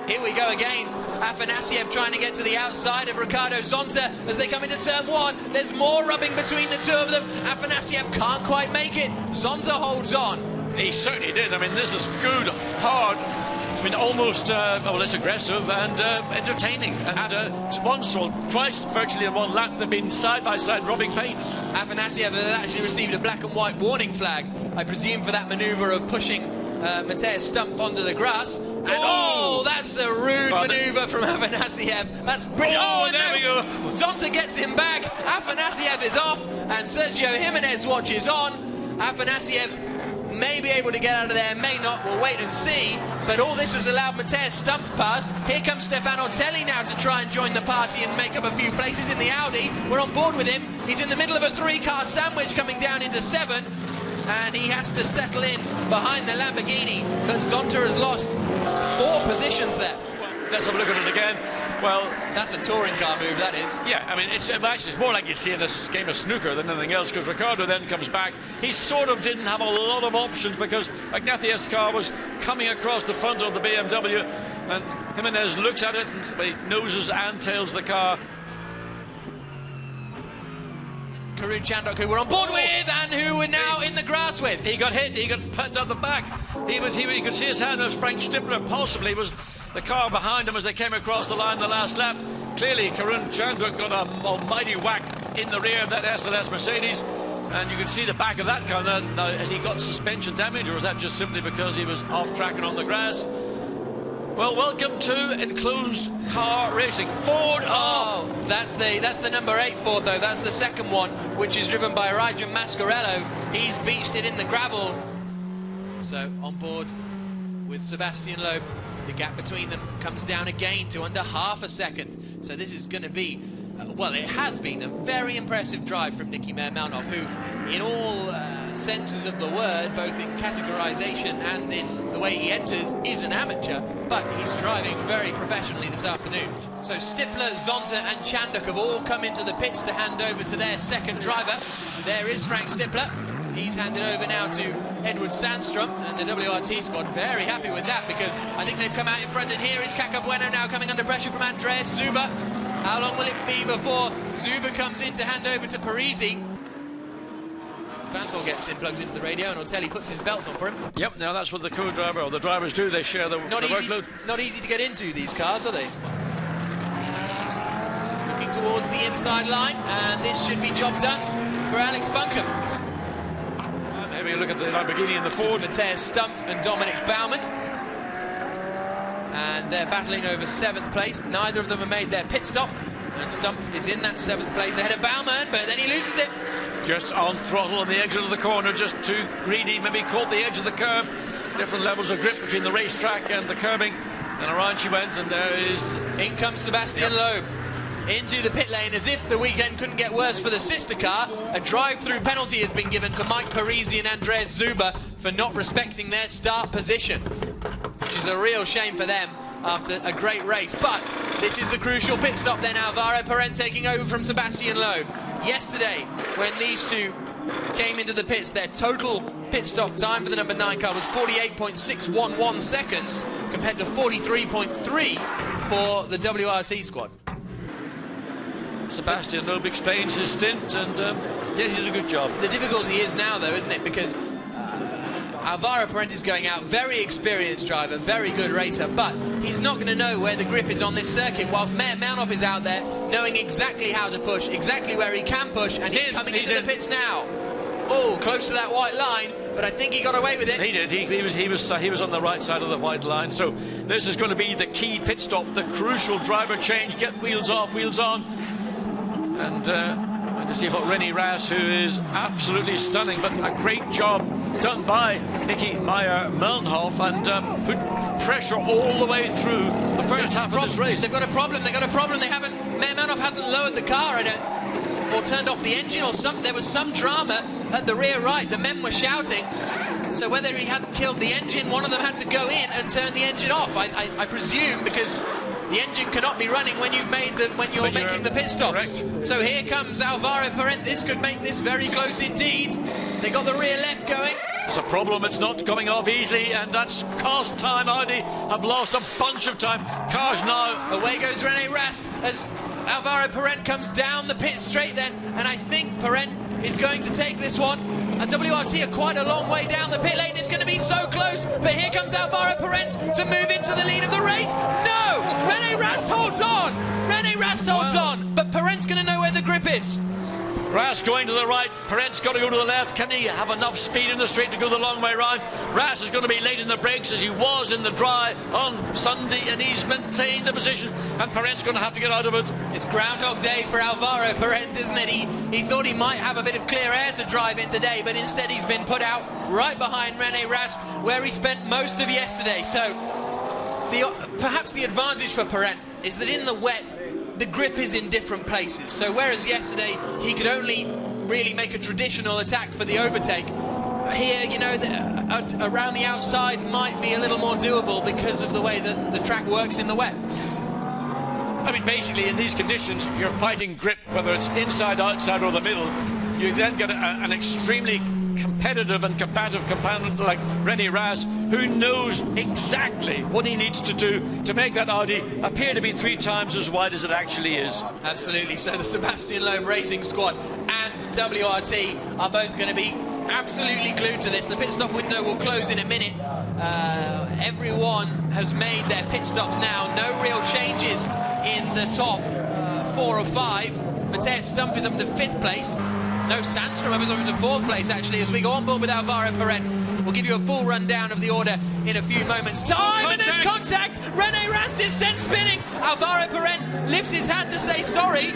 Here we go again. Afanasiev trying to get to the outside of Ricardo Zonta as they come into turn 1. There's more rubbing between the two of them. Afanasiev can't quite make it. Zonta holds on. He certainly did. I mean, this is good, hard I mean, almost, well, less aggressive and entertaining. And once or twice, virtually in one lap, they've been side by side robbing paint. Afanasiev has actually received a black and white warning flag, I presume, for that manoeuvre of pushing Mateusz Stumpf onto the grass. And that's a rude manoeuvre from Afanasiev. That's British. Oh, there we go. Zonta gets him back. Afanasiev is off, and Sergio Jimenez watches on. Afanasiev may be able to get out of there, may not. We'll wait and see. But all this has allowed Mateusz Stumpf past. Here comes Stefano Telli now to try and join the party and make up a few places in the Audi. We're on board with him. He's in the middle of a three-car sandwich coming down into 7. And he has to settle in behind the Lamborghini. But Zonta has lost 4 positions there. Let's have a look at it again. Well, that's a touring car move, that is. Yeah, I mean, it's more like you see in a game of snooker than anything else, because Ricciardo then comes back. He sort of didn't have a lot of options because Ignatius' car was coming across the front of the BMW, and Jimenez looks at it and he noses and tails the car. Karun Chandok, who we're on board with and who we're now in the grass with. He got hit, he got put on the back. He could see his hand as Frank Stippler possibly was the car behind him as they came across the line the last lap. Clearly, Karun Chandok got an almighty whack in the rear of that SLS Mercedes. And you can see the back of that car. Now, has he got suspension damage, or is that just simply because he was off track and on the grass? Well, welcome to enclosed car racing. Ford off. That's the number 8 Ford, though. That's the second one, which is driven by Rajan Mascarello. He's beached it in the gravel. So on board with Sebastian Loeb. The gap between them comes down again to under half a second. So this is going to be, well, it has been a very impressive drive from Niki Mermanov, who, in all senses of the word, both in categorization and in the way he enters, is an amateur, but he's driving very professionally this afternoon. So Stippler, Zonta and Chandok have all come into the pits to hand over to their second driver. There is Frank Stippler. He's handed over now to Edward Sandstrom, and the WRT squad very happy with that, because I think they've come out in front, and here is Caca Bueno now coming under pressure from Andreas Zuber. How long will it be before Zuber comes in to hand over to Parisi? Vanthor gets in, plugs into the radio, and Ortelli puts his belts on for him. Yep, now that's what the co-driver or the drivers do. They share the workload. Not easy to get into these cars, are they? Looking towards the inside line, and this should be job done for Alex Buncombe. Maybe look at the Lamborghini and the Ford. This is Mateusz Stumpf and Dominic Baumann. And they're battling over 7th place. Neither of them have made their pit stop. And Stumpf is in that 7th place ahead of Baumann, but then he loses it. Just on throttle on the edge of the corner, just too greedy, maybe caught the edge of the curb. Different levels of grip between the racetrack and the curbing. And around she went, and there is... In comes Sebastian Loeb into the pit lane, as if the weekend couldn't get worse for the sister car. A drive-through penalty has been given to Mike Parisi and Andreas Zuber for not respecting their start position, which is a real shame for them after a great race. But this is the crucial pit stop then. Alvaro Perrin taking over from Sebastian Loeb. Yesterday, when these two came into the pits, their total pit stop time for the number 9 car was 48.611 seconds compared to 43.3 for the WRT squad. Sebastian Loeb explains his stint, and yeah, he did a good job. The difficulty is now, though, isn't it? Because Alvaro Parente is going out, very experienced driver, very good racer, but he's not going to know where the grip is on this circuit, whilst Mermanov is out there knowing exactly how to push, exactly where he can push, and he's coming into the pits now. Oh, close to that white line, but I think he got away with it. He did. He was on the right side of the white line. So this is going to be the key pit stop, the crucial driver change. Get wheels off, wheels on. And to see about René Rast, who is absolutely stunning, but a great job done by Niki Meyer-Melnhof, and put pressure all the way through the first half of this race. They've got a problem. They haven't. Meyer-Melnhof hasn't lowered the car or turned off the engine or something. There was some drama at the rear right. The men were shouting. So whether he hadn't killed the engine, one of them had to go in and turn the engine off. I presume, because the engine cannot be running when you're making the pit stops. Correct. So here comes Alvaro Parente. This could make this very close indeed. They got the rear left going. It's a problem. It's not coming off easily, and that's cost time. Audi have lost a bunch of time. Cars now. Away goes René Rast as Alvaro Parente comes down the pit straight then, and I think Parente is going to take this one. and WRT are quite a long way down the pit lane. It's going to be so close, but here comes Alvaro Parent to move into the lead of the race. No! Rene Rast holds on! Rene Rast holds on, but Parent's going to know where the grip is. Rast going to the right, Parent's got to go to the left. Can he have enough speed in the straight to go the long way round? Rast is going to be late in the brakes as he was in the dry on Sunday, and he's maintained the position, and Parent's going to have to get out of it. It's Groundhog Day for Alvaro Parent, isn't it? He thought he might have a bit of clear air to drive in today, but instead he's been put out right behind Rene Rast, where he spent most of yesterday. So perhaps the advantage for Parent is that in the wet, the grip is in different places. So whereas yesterday he could only really make a traditional attack for the overtake, here, you know, around the outside might be a little more doable because of the way that the track works in the wet. I mean, basically in these conditions you're fighting grip, whether it's inside, outside or the middle. You then get an extremely competitive and combative component like Rene Rast, who knows exactly what he needs to do to make that Audi appear to be 3 times as wide as it actually is. Absolutely. So the Sebastian Loeb Racing Squad and WRT are both going to be absolutely glued to this. The pit stop window will close in a minute. Everyone has made their pit stops now. No real changes in the top 4 or 5. Matthias Stumpf is up into 5th place. No, Sandstrom is up into 4th place, actually, as we go on board with Alvaro Parent. We'll give you a full rundown of the order in a few moments' time. And there's contact! Rene Rast is sent spinning. Alvaro Parent lifts his hand to say sorry.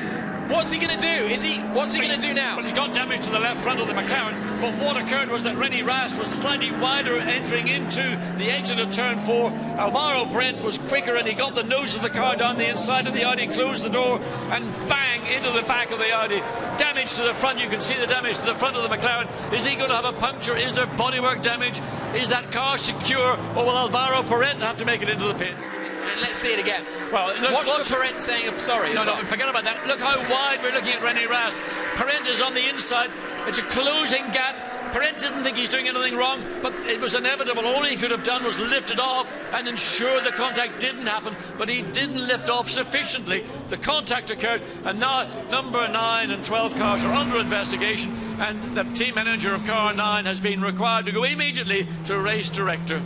What's he going to do? What's he going to do now? Well, he's got damage to the left front of the McLaren, but what occurred was that Rene Rast was slightly wider entering into the exit of turn 4. Alvaro Parent was quicker, and he got the nose of the car down the inside of the Audi, closed the door, and bang, into the back of the Audi. Damage to the front. You can see the damage to the front of the McLaren. Is he going to have a puncture? Is there bodywork damage? Is that car secure, or will Alvaro Parent have to make it into the pits? And let's see it again. Well, look, watch for Parent saying I'm sorry. No, forget about that. Look how wide we're looking at Rene Rast. Parent is on the inside. It's a closing gap. Parent didn't think he's doing anything wrong, but it was inevitable. All he could have done was lift it off and ensure the contact didn't happen, but he didn't lift off sufficiently. The contact occurred, and now number 9 and 12 cars are under investigation, and the team manager of car 9 has been required to go immediately to race director.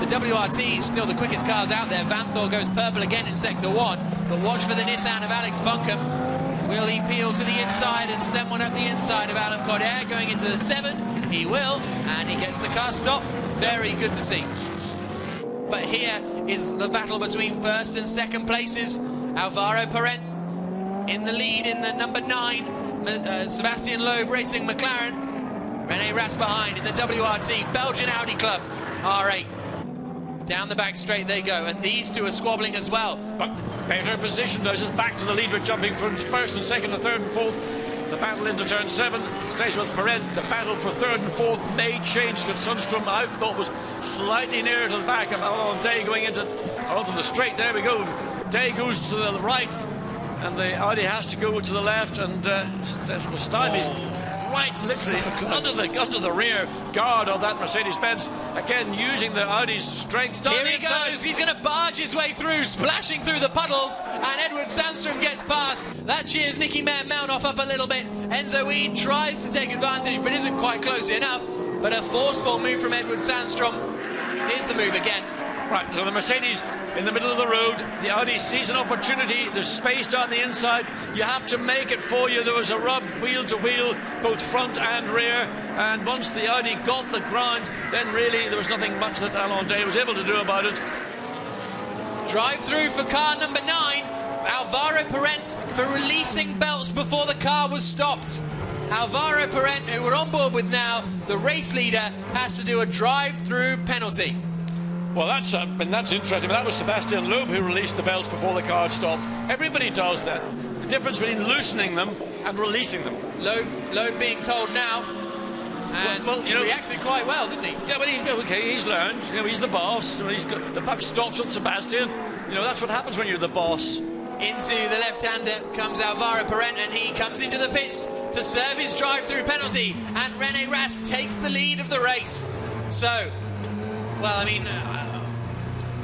The WRT is still the quickest cars out there. Vanthor goes purple again in Sector 1, but watch for the Nissan of Alex Buncombe. Will he peel to the inside and send one up the inside of Alan Cordair going into the 7? He will, and he gets the car stopped. Very good to see. But here is the battle between 1st and 2nd places. Alvaro Parent in the lead in the number 9, Sebastian Loeb Racing McLaren. Rene Rast behind in the WRT, Belgian Audi Club, R8. Down the back straight they go, and these two are squabbling as well. But better position, though. This is back to the lead. We're jumping from 1st and 2nd to 3rd and 4th. The battle into turn 7 stays with Parent. The battle for 3rd and 4th may change, because Sundstrom, I thought, was slightly nearer to the back of Alon Day going onto the straight. There we go. Day goes to the right, and the Audi has to go to the left, and Steinley's right, literally under the rear guard of that Mercedes-Benz, again using the Audi's strength. Here he goes, he's going to barge his way through, splashing through the puddles, and Edward Sandstrom gets past. That cheers Nicky Mounthoff up a little bit. Enzo Weed tries to take advantage, but isn't quite close enough. But a forceful move from Edward Sandstrom. Here's the move again. Right, so the Mercedes in the middle of the road, the Audi sees an opportunity, there's space down the inside, you have to make it for you. There was a rub wheel to wheel, both front and rear, and once the Audi got the ground, then really there was nothing much that Alon Day was able to do about it. Drive through for car number 9, Alvaro Parent, for releasing belts before the car was stopped. Alvaro Parent, who we're on board with now, the race leader, has to do a drive-through penalty. Well, that's interesting. That was Sebastian Loeb who released the belts before the car stopped. Everybody does that. The difference between loosening them and releasing them. Loeb being told now, and he reacted quite well, didn't he? Yeah, but he's learned. You know, he's the boss. The buck stops with Sebastian. You know, that's what happens when you're the boss. Into the left-hander comes Alvaro Parent, and he comes into the pits to serve his drive-through penalty, and Rene Rast takes the lead of the race. So, well, I mean,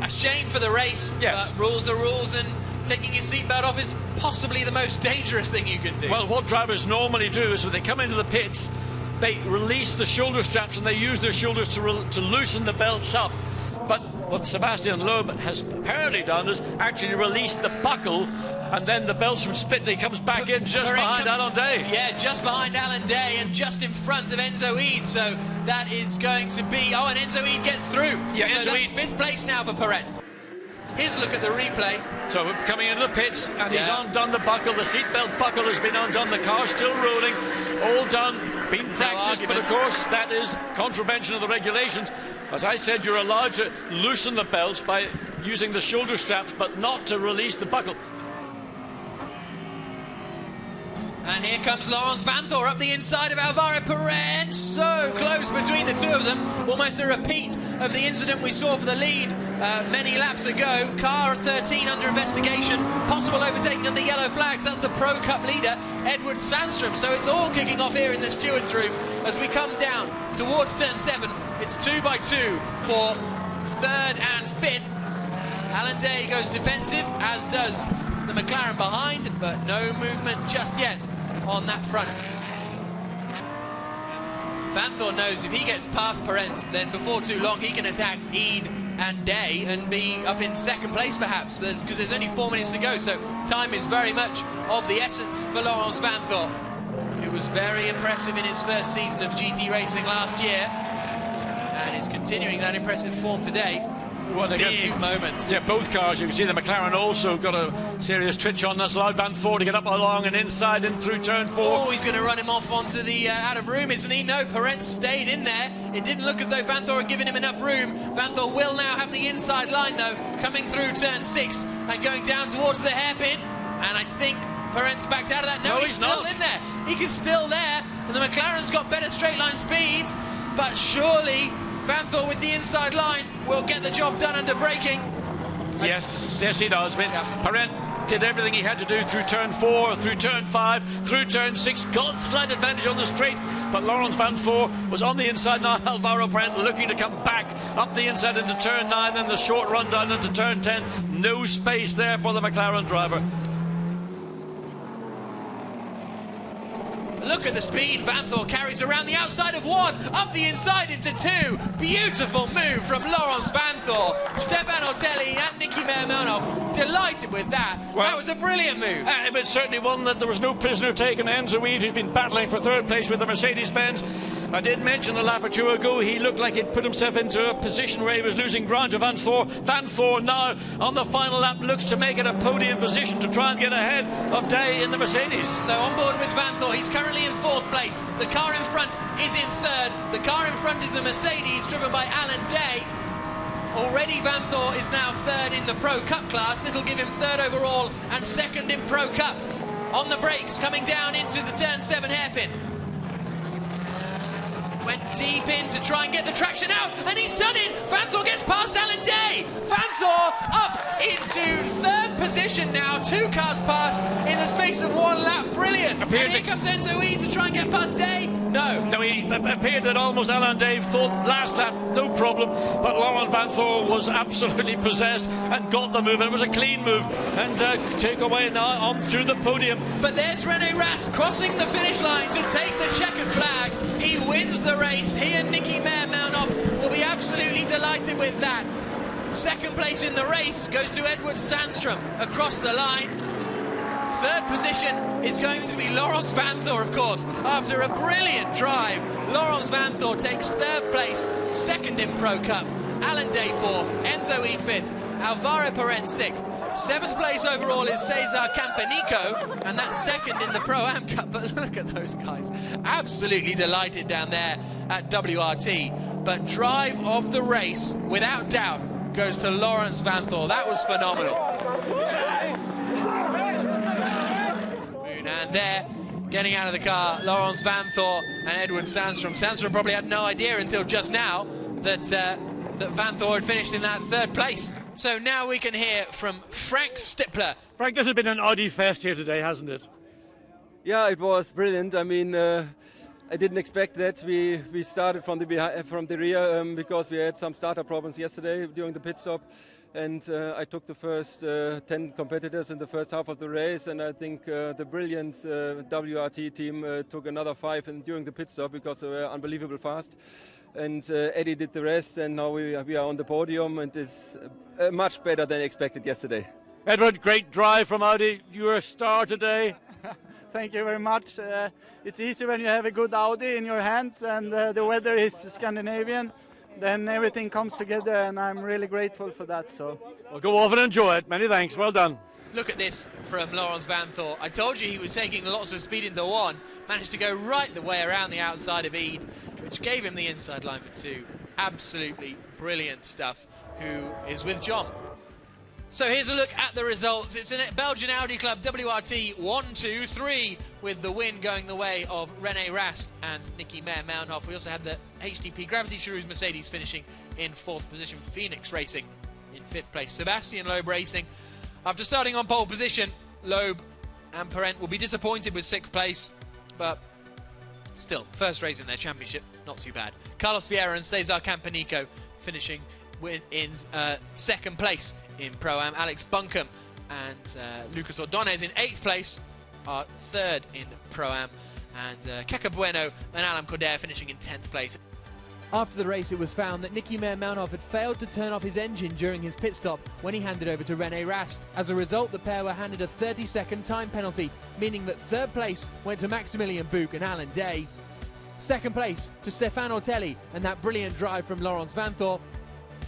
a shame for the race, yes. But rules are rules, and taking your seatbelt off is possibly the most dangerous thing you can do. Well, what drivers normally do is when they come into the pits, they release the shoulder straps and they use their shoulders to loosen the belts up. But what Sebastian Loeb has apparently done is actually release the buckle, and then the belts from split, and he comes back in just behind Alan Day. Yeah, just behind Alan Day and just in front of Enzo Eid. So that is going to be... Oh, and Enzo Eid gets through. Yeah, so Enzo that's Eid. 5th place now for Perrin. Here's a look at the replay. So we're coming into the pits, and he's undone the buckle. The seatbelt buckle has been undone. The car's still rolling. All done, been practiced, but of course that is contravention of the regulations. As I said, you're allowed to loosen the belts by using the shoulder straps, but not to release the buckle. And here comes Laurens Vanthoor up the inside of Alvaro Perrin. So close between the two of them. Almost a repeat of the incident we saw for the lead many laps ago. Car 13 under investigation. Possible overtaking under yellow flags. That's the Pro Cup leader, Edward Sandstrom. So it's all kicking off here in the stewards' room as we come down towards turn 7. It's 2 by 2 for 3rd and 5th. Alan Day goes defensive, as does the McLaren behind, but no movement just yet on that front. Vanthoor knows if he gets past Parent, then before too long he can attack Eid and Day and be up in 2nd place perhaps, because there's only 4 minutes to go, so time is very much of the essence for Laurens Vanthoor, who was very impressive in his first season of GT racing last year, and is continuing that impressive form today. Well, big moments. Yeah, both cars. You can see the McLaren also got a serious twitch on. That's allowed Vanthoor to get up along and inside and through turn 4. Oh, he's going to run him off onto the out of room, isn't he? No, Perent stayed in there. It didn't look as though Vanthoor had given him enough room. Vanthoor will now have the inside line, though, coming through turn 6 and going down towards the hairpin. And I think Perent's backed out of that. No, he's still in there. He's still there. And the McLaren's got better straight line speeds, but surely Vanthoor with the inside line will get the job done under braking. Yes, he does. Perent did everything he had to do through turn 4, through turn 5, through turn 6, got slight advantage on the straight, but Laurens Vanthoor was on the inside. Now Alvaro Perent looking to come back up the inside into turn 9, then the short run down into turn 10. No space there for the McLaren driver. Look at the speed Vanthoor carries around the outside of 1, up the inside into 2. Beautiful move from Laurens Vanthoor. Stefan Ortelli and Nicky Mermanov delighted with that. Well, that was a brilliant move. But certainly one that there was no prisoner taken. Enzo Eid, who's been battling for 3rd place with the Mercedes-Benz. I did mention a lap or 2 ago, he looked like he'd put himself into a position where he was losing ground to Vanthoor. Vanthoor now on the final lap looks to make it a podium position to try and get ahead of Day in the Mercedes. So on board with Vanthoor, he's currently in 4th place. The car in front is in 3rd. The car in front is a Mercedes driven by Alan Day. Already Vanthoor is now 3rd in the Pro Cup class. This will give him 3rd overall and 2nd in Pro Cup. On the brakes, coming down into the turn 7 hairpin. Went deep in to try and get the traction out, and he's done it! Vanthoor gets past Alan Day! Vanthoor up into 3rd position now, 2 cars past in the space of 1 lap, brilliant! And here comes Enzo Eid to try and get past Day, no, it appeared that almost Alan Day thought last lap, no problem, but Laurens Vanthoor was absolutely possessed and got the move, and it was a clean move, and take away now on through the podium. But there's René Rast crossing the finish line to take the checkered flag. He wins the race. He and Nicky Mermanov will be absolutely delighted with that. 2nd place in the race goes to Edward Sandstrom across the line. 3rd position is going to be Laurens Vanthoor, of course. After a brilliant drive, Laurens Vanthoor takes 3rd place, 2nd in Pro Cup. Alan Day 4th, Enzo Eid 5th, Alvaro Perent 6th. 7th place overall is Cesar Campanico, and that's 2nd in the Pro-Am Cup. But look at those guys, absolutely delighted down there at WRT. But drive of the race, without doubt, goes to Laurens Vanthoor. That was phenomenal. And there, getting out of the car, Laurens Vanthoor and Edward Sandstrom. Sandstrom probably had no idea until just now that Vanthoor had finished in that 3rd place. So now we can hear from Frank Stippler. Frank, this has been an Audi fest here today, hasn't it? Yeah, it was brilliant. I mean, I didn't expect that. We started from the rear because we had some starter problems yesterday during the pit stop. And I took the first 10 competitors in the first half of the race, and I think the brilliant WRT team took another 5 during the pit stop because they were unbelievable fast. And Eddie did the rest, and now we are on the podium, and it's much better than expected yesterday. Edward, great drive from Audi. You were a star today. Thank you very much. It's easy when you have a good Audi in your hands and the weather is Scandinavian. Then everything comes together, and I'm really grateful for that. So, well, go off and enjoy it. Many thanks. Well done. Look at this from Laurens Vanthoor. I told you he was taking lots of speed into 1. Managed to go right the way around the outside of Ede, which gave him the inside line for 2. Absolutely brilliant stuff. Who is with John? So here's a look at the results. It's a Belgian Audi Club WRT 1-2-3 with the win going the way of René Rast and Nicky Meyer-Melnhof. We also had the HTP Gravity Shrews Mercedes finishing in 4th position. Phoenix Racing in 5th place. Sebastian Loeb Racing, after starting on pole position, Loeb and Parent will be disappointed with 6th place, but still, first race in their championship, not too bad. Carlos Vieira and Cesar Campanico finishing in 2nd place in Pro-Am. Alex Buncombe and Lucas Ordonez in 8th place are 3rd in Pro-Am, and Keke Bueno and Alan Cordair finishing in 10th place. After the race, it was found that Nicky Meyer-Melnhof had failed to turn off his engine during his pit stop when he handed over to René Rast. As a result, the pair were handed a 30-second time penalty, meaning that 3rd place went to Maximilian Buch and Alan Day. 2nd place to Stefan Ortelli and that brilliant drive from Laurens Vanthoor.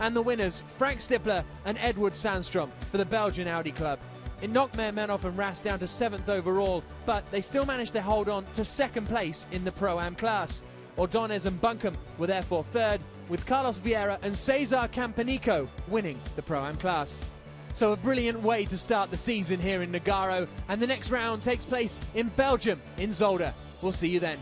And the winners, Frank Stippler and Edward Sandstrom for the Belgian Audi Club. It knocked Meyer-Melnhof and Rast down to 7th overall, but they still managed to hold on to 2nd place in the Pro-Am class. Ordonez and Buncombe were therefore 3rd, with Carlos Vieira and Cesar Campanico winning the Pro-Am class. So a brilliant way to start the season here in Nogaro, and the next round takes place in Belgium, in Zolder. We'll see you then.